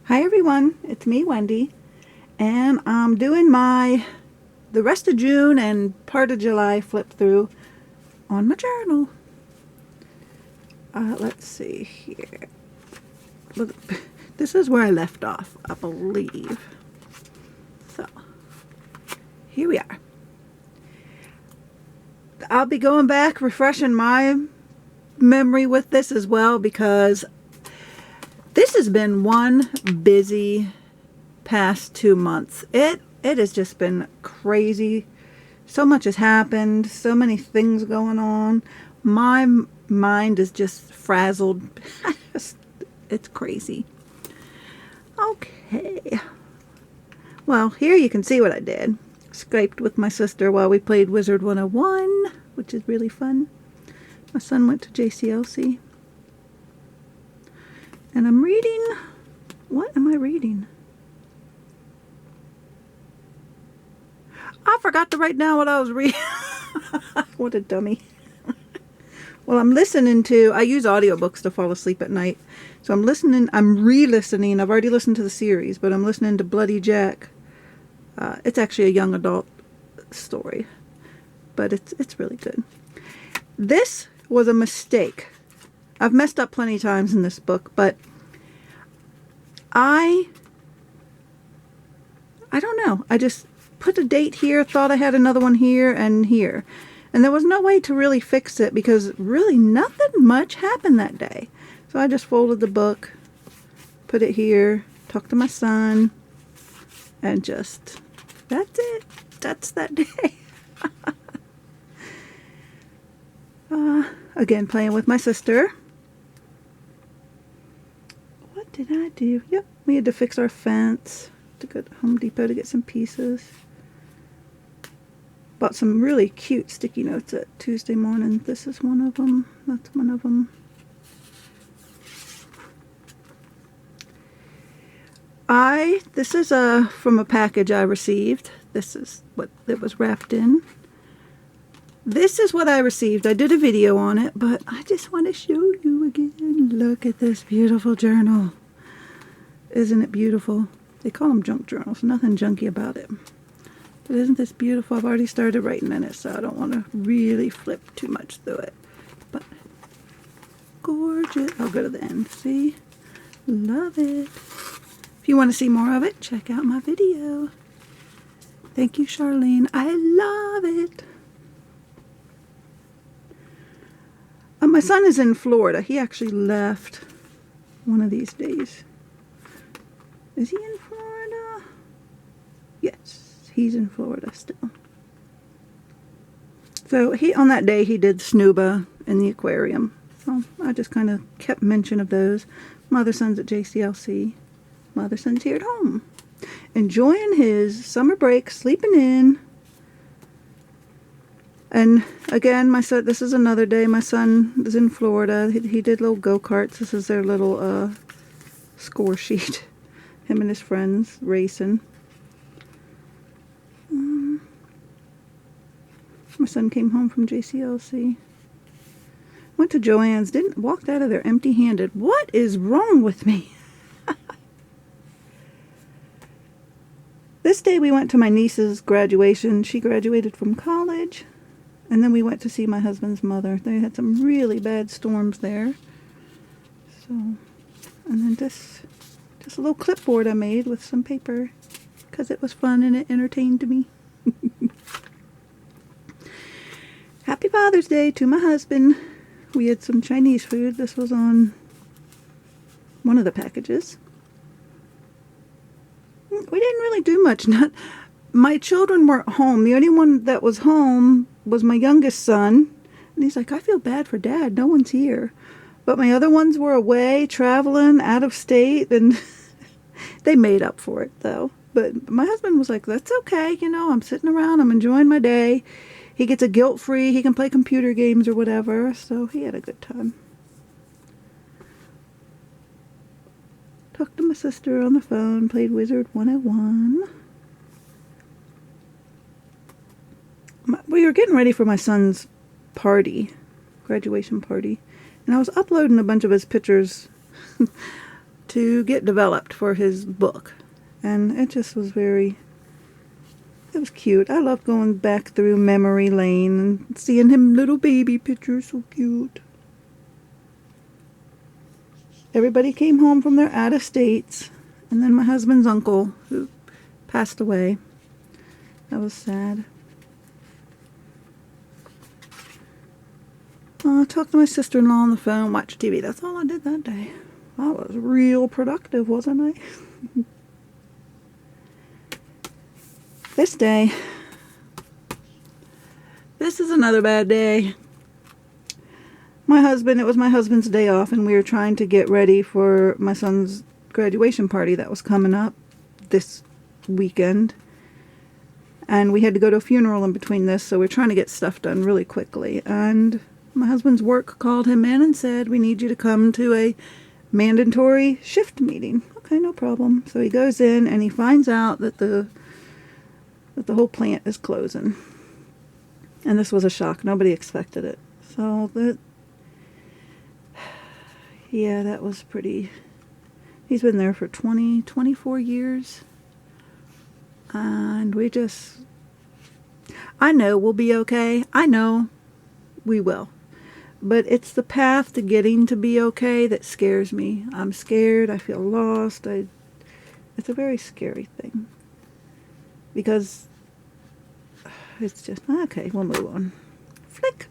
Hi everyone, it's me Wendy, and I'm doing the rest of June and part of July flip through on my journal. Let's see here. Look, this is where I left off, I believe. So, here we are. I'll be going back, refreshing my memory with this as well, because this has been one busy past 2 months. It has just been crazy. So much has happened, so many things going on. My mind is just frazzled. It's crazy. Okay. Well, here you can see what I did. Skyped with my sister while we played Wizard 101, which is really fun. My son went to JCLC. And I'm reading... What am I reading? I forgot to write down what I was reading. What a dummy. Well, I'm listening to... I use audiobooks to fall asleep at night. So I'm re-listening. I've already listened to the series, but I'm listening to Bloody Jack. It's actually a young adult story. But it's really good. This was a mistake. I've messed up plenty of times in this book, but I don't know. I just put a date here, thought I had another one here and here. And there was no way to really fix it because really nothing much happened that day. So I just folded the book, put it here, talked to my son, and just, that's it. That's that day. Again, playing with my sister. What did I do? Yep, we had to fix our fence. To go to Home Depot to get some pieces. Bought some really cute sticky notes at Tuesday morning. This is one of them. That's one of them. This is from a package I received. This is what it was wrapped in. This is what I received. I did a video on it, but I just want to show you again. Look at this beautiful journal. Isn't it beautiful? They call them junk journals. Nothing junky about it. But isn't this beautiful? I've already started writing in it, so I don't want to really flip too much through it. But gorgeous. I'll go to the end. See? Love it. If you want to see more of it, check out my video. Thank you, Charlene. I love it. My son is in Florida. He actually left one of these days. Is he in Florida? Yes, he's in Florida still. So on that day he did Snooba in the aquarium. So I just kind of kept mention of those. My other son's at JCLC. My other son's here at home. Enjoying his summer break, sleeping in. And again, this is another day. My son is in Florida. He did little go-karts. This is their little score sheet. Him and his friends racing. My son came home from JCLC. Went to Joann's. Walked out of there empty-handed. What is wrong with me? This day we went to my niece's graduation. She graduated from college. And then we went to see my husband's mother. They had some really bad storms there. So, and then just a little clipboard I made with some paper because it was fun and it entertained me. Happy Father's Day to my husband. We had some Chinese food. This was on one of the packages. We didn't really do much. My children weren't home. The only one that was home was my youngest son. And he's like, I feel bad for Dad. No one's here. But my other ones were away, traveling, out of state. And they made up for it, though. But my husband was like, that's okay. You know, I'm sitting around. I'm enjoying my day. He gets a guilt-free. He can play computer games or whatever. So he had a good time. Talked to my sister on the phone. Played Wizard 101. We were getting ready for my son's graduation party, and I was uploading a bunch of his pictures to get developed for his book. And it just was it was cute. I loved going back through memory lane and seeing him little baby pictures, so cute. Everybody came home from their out of states, and then my husband's uncle, who passed away. That was sad. I talked to my sister-in-law on the phone, watched TV. That's all I did that day. I was real productive, wasn't I? This day, this is another bad day. It was my husband's day off, and we were trying to get ready for my son's graduation party that was coming up this weekend. And we had to go to a funeral in between this, so we're trying to get stuff done really quickly. And my husband's work called him in and said, we need you to come to a mandatory shift meeting. Okay, no problem. So he goes in and he finds out that the whole plant is closing. And this was a shock. Nobody expected it. So that was pretty. He's been there for 24 years. And I know we'll be okay. I know we will. But it's the path to getting to be okay that scares me. I'm scared. I feel lost. It's a very scary thing. Because it's just, okay, we'll move on. Flick.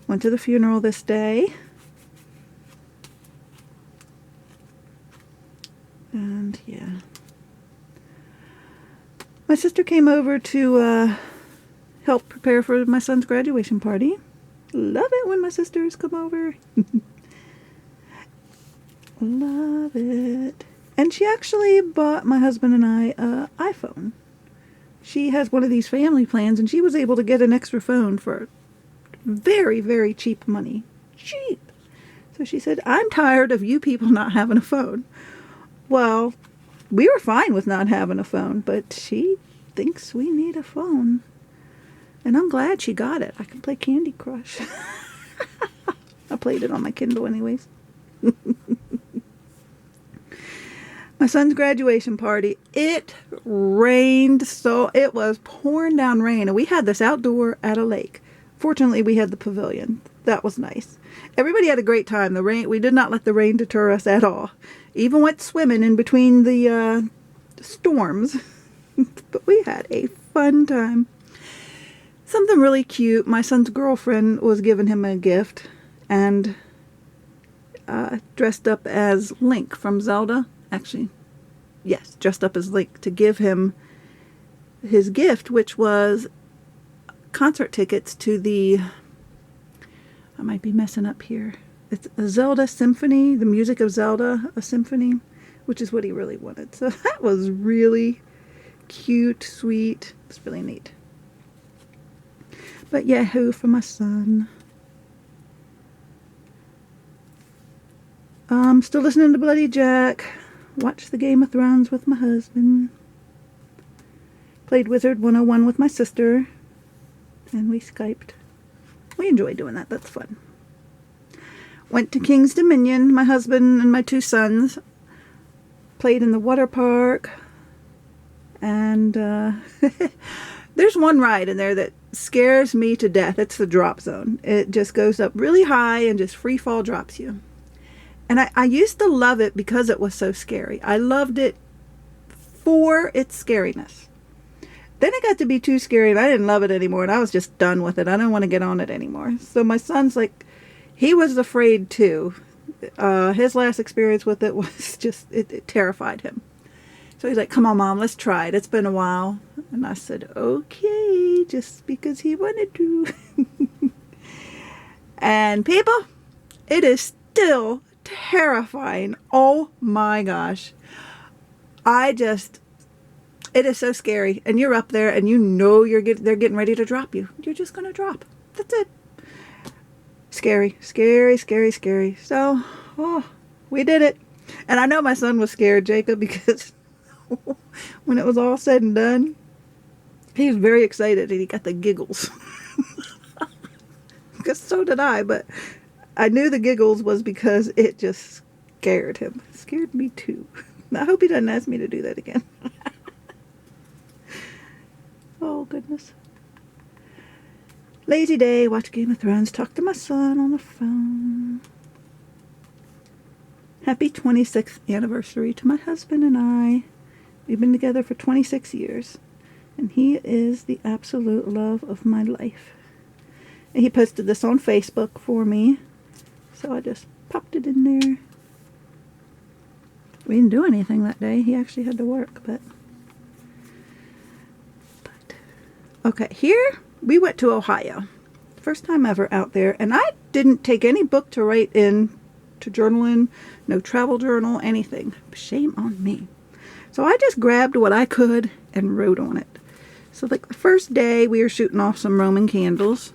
Went to the funeral this day. And yeah. My sister came over to help prepare for my son's graduation party. Love it when my sisters come over. Love it. And she actually bought my husband and I an iPhone. She has one of these family plans, and she was able to get an extra phone for very, very cheap money. Cheap. So she said, I'm tired of you people not having a phone. Well, we were fine with not having a phone, but she thinks we need a phone. And I'm glad she got it. I can play Candy Crush. I played it on my Kindle anyways. My son's graduation party, it rained, so it was pouring down rain. And we had this outdoor at a lake. Fortunately, we had the pavilion. That was nice. Everybody had a great time. We did not let the rain deter us at all. Even went swimming in between the storms. But we had a fun time. Something really cute. My son's girlfriend was giving him a gift. And dressed up as Link from Zelda. Actually, yes, dressed up as Link to give him his gift, which was concert tickets to I might be messing up here. It's a Zelda symphony, the music of Zelda, a symphony, which is what he really wanted. So that was really cute, sweet. It's really neat. But yahoo for my son. Still listening to Bloody Jack. Watched the Game of Thrones with my husband. Played Wizard 101 with my sister. And we Skyped. We enjoy doing that. That's fun. Went to King's Dominion. My husband and my two sons played in the water park. And there's one ride in there that scares me to death. It's the drop zone. It just goes up really high and just free fall drops you. And I used to love it because it was so scary. I loved it for its scariness. Then it got to be too scary and I didn't love it anymore. And I was just done with it. I didn't want to get on it anymore. So my son's like, he was afraid too. His last experience with it was just, it terrified him. So he's like, come on, Mom, let's try it. It's been a while. And I said, okay, just because he wanted to. And people, it is still terrifying. Oh my gosh. It is so scary. And you're up there and you know they're getting ready to drop you. You're just going to drop. That's it. Scary, scary, scary, scary. So, we did it. And I know my son was scared, Jacob, because when it was all said and done, he was very excited and he got the giggles. Because so did I, but I knew the giggles was because it just scared him. It scared me too. I hope he doesn't ask me to do that again. Oh, goodness. Lazy day, watch Game of Thrones, talk to my son on the phone. Happy 26th anniversary to my husband and I. We've been together for 26 years. And he is the absolute love of my life. And he posted this on Facebook for me. So I just popped it in there. We didn't do anything that day. He actually had to work, but okay, here we went to Ohio. First time ever out there, and I didn't take any book to write in, to journal in, no travel journal, anything. Shame on me. So I just grabbed what I could and wrote on it. So like the first day we were shooting off some Roman candles.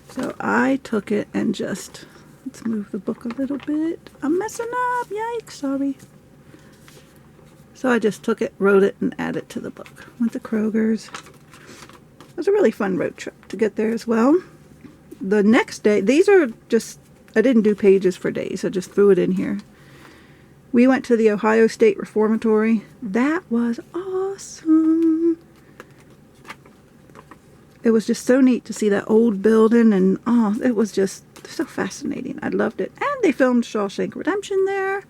So I took it and just, let's move the book a little bit. I'm messing up, yikes, sorry. So I just took it, wrote it, and added it to the book. Went to Kroger's. It was a really fun road trip to get there as well. The next day, these are just, I didn't do pages for days. I just threw it in here. We went to the Ohio State Reformatory. That was awesome. It was just so neat to see that old building, and oh, it was just so fascinating. I loved it. And they filmed Shawshank Redemption there.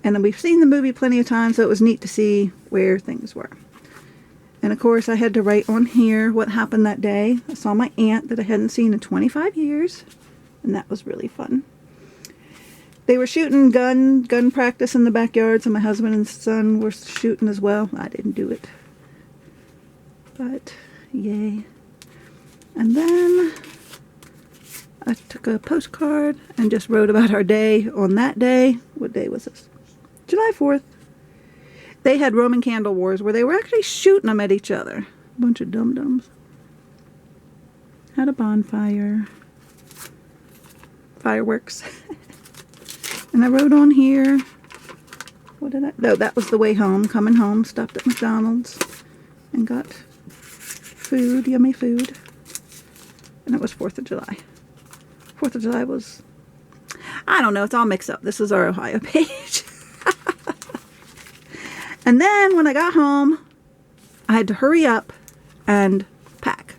And we've seen the movie plenty of times, so it was neat to see where things were. And of course, I had to write on here what happened that day. I saw my aunt that I hadn't seen in 25 years, and that was really fun. They were shooting gun practice in the backyard, so my husband and son were shooting as well. I didn't do it. But, yay. And then I took a postcard and just wrote about our day on that day. What day was this? July 4th. They had Roman candle wars where they were actually shooting them at each other. A bunch of dum-dums. Had a bonfire. Fireworks. And I wrote on here, what did I, no, that was the way home, coming home, stopped at McDonald's and got food, yummy food. And it was 4th of July. 4th of July was, I don't know, it's all mixed up. This is our Ohio page. And then when I got home, I had to hurry up and pack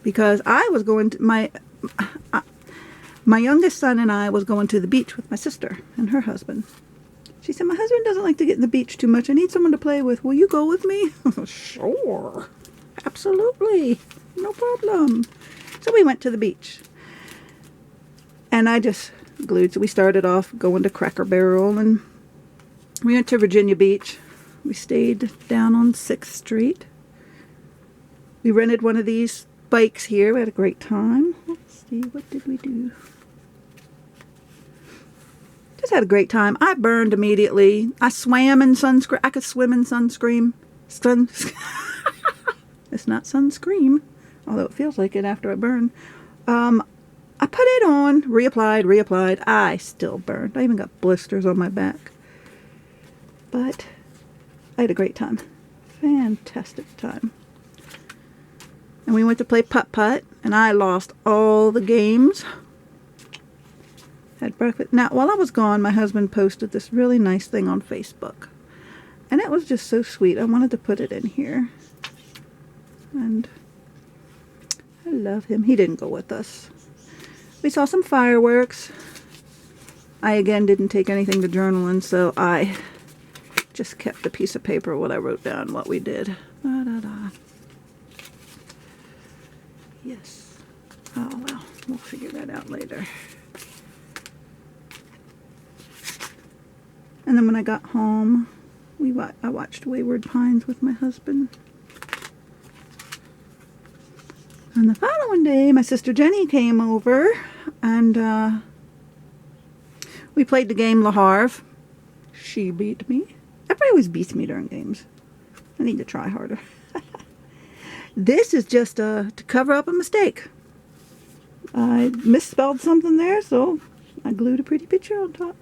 because I was going to, my youngest son and I was going to the beach with my sister and her husband. She said, my husband doesn't like to get in the beach too much. I need someone to play with. Will you go with me? Sure. Absolutely. No problem. So we went to the beach. And I just glued. So we started off going to Cracker Barrel and we went to Virginia Beach. We stayed down on 6th Street. We rented one of these bikes here. We had a great time. Let's see, what did we do? Just had a great time. I burned immediately. I swam in sunscreen. I could swim in sunscreen. It's not sunscreen, although it feels like it after I burn. I put it on, reapplied. I still burned. I even got blisters on my back. But I had a great time. Fantastic time. And we went to play putt-putt, and I lost all the games. Had breakfast. Now, while I was gone, my husband posted this really nice thing on Facebook. And it was just so sweet. I wanted to put it in here. And I love him. He didn't go with us. We saw some fireworks. I, again, didn't take anything to journal in, so I just kept a piece of paper what I wrote down, what we did. Yes. Oh, well, we'll figure that out later. And then when I got home, I watched Wayward Pines with my husband. And the following day, my sister Jenny came over, and we played the game Le Havre. She beat me. Everybody always beats me during games. I need to try harder. This is just to cover up a mistake. I misspelled something there, so I glued a pretty picture on top.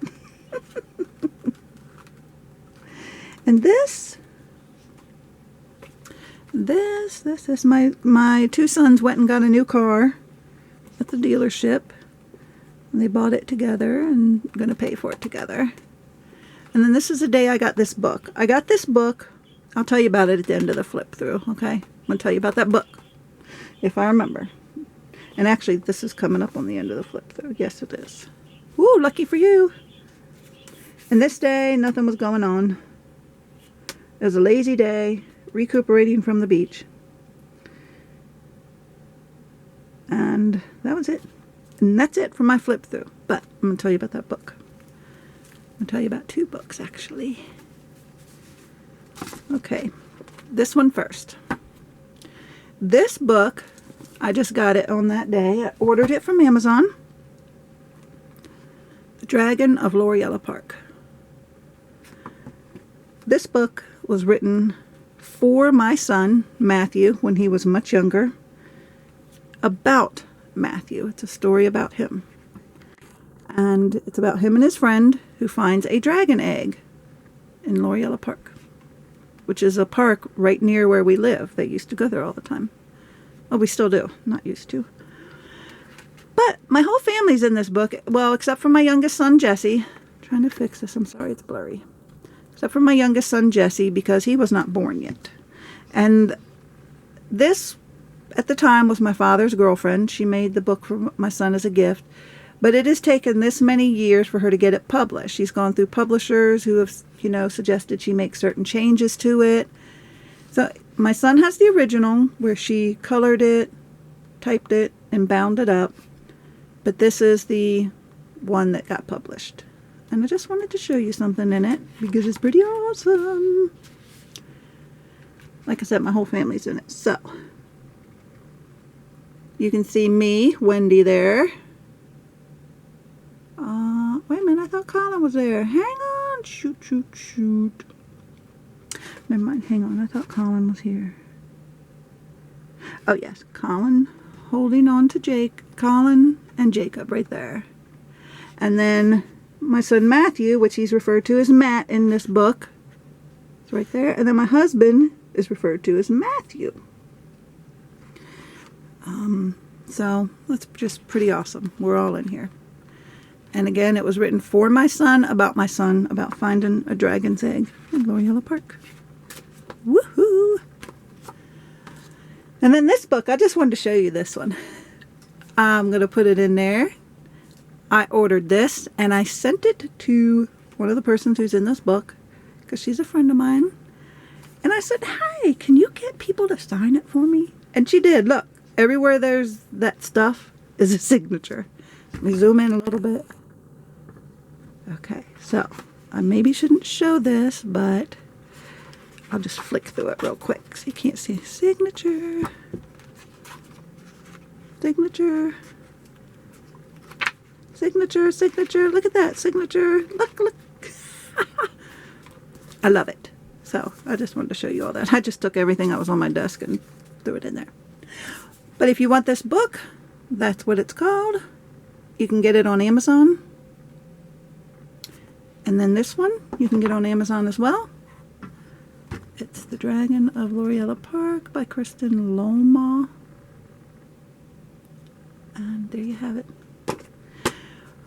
And this, my two sons went and got a new car at the dealership. They bought it together and I'm going to pay for it together. And then this is the day I got this book. I got this book. I'll tell you about it at the end of the flip through, okay? I'm going to tell you about that book, if I remember. And actually, this is coming up on the end of the flip through. Yes, it is. Woo, lucky for you. And this day, nothing was going on. It was a lazy day, recuperating from the beach. And that was it. And that's it for my flip through. But I'm going to tell you about that book. I'm going to tell you about two books, actually. Okay, this one first. This book, I just got it on that day. I ordered it from Amazon. The Dragon of Lorella Park. This book was written for my son, Matthew, when he was much younger. About Matthew. It's a story about him. And it's about him and his friend who finds a dragon egg in Lorella Park, which is a park right near where we live. They used to go there all the time. Well, we still do. Not used to. But my whole family's in this book. Well, except for my youngest son, Jesse. I'm trying to fix this. I'm sorry, it's blurry. Except for my youngest son, Jesse, because he was not born yet. And this, at the time, was my father's girlfriend. She made the book for my son as a gift. But it has taken this many years for her to get it published. She's gone through publishers who have, suggested she make certain changes to it. So my son has the original where she colored it, typed it, and bound it up. But this is the one that got published. And I just wanted to show you something in it because it's pretty awesome. Like I said, my whole family's in it. So you can see me, Wendy, there. Wait a minute, I thought Colin was there. Hang on. Shoot. Never mind, hang on. I thought Colin was here. Oh, yes. Colin holding on to Jake. Colin and Jacob right there. And then my son Matthew, which he's referred to as Matt in this book. It's right there. And then my husband is referred to as Matthew. So that's just pretty awesome. We're all in here. And again, it was written for my son, about finding a dragon's egg in Lorella Park. Woohoo! And then this book, I just wanted to show you this one. I'm going to put it in there. I ordered this, and I sent it to one of the persons who's in this book, because she's a friend of mine. And I said, hey, can you get people to sign it for me? And she did. Look, everywhere there's that stuff is a signature. Let me zoom in a little bit. Okay, so I maybe shouldn't show this, but I'll just flick through it real quick so you can't see. Signature. Signature. Signature, signature. Look at that. Signature. Look. I love it. So I just wanted to show you all that. I just took everything that was on my desk and threw it in there. But if you want this book, that's what it's called. You can get it on Amazon. And then this one, you can get on Amazon as well. It's The Dragon of Lorella Park by Kristen Loma. And there you have it.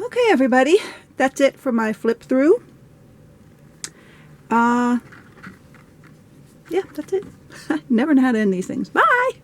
Okay, everybody. That's it for my flip through. Yeah, that's it. Never know how to end these things. Bye!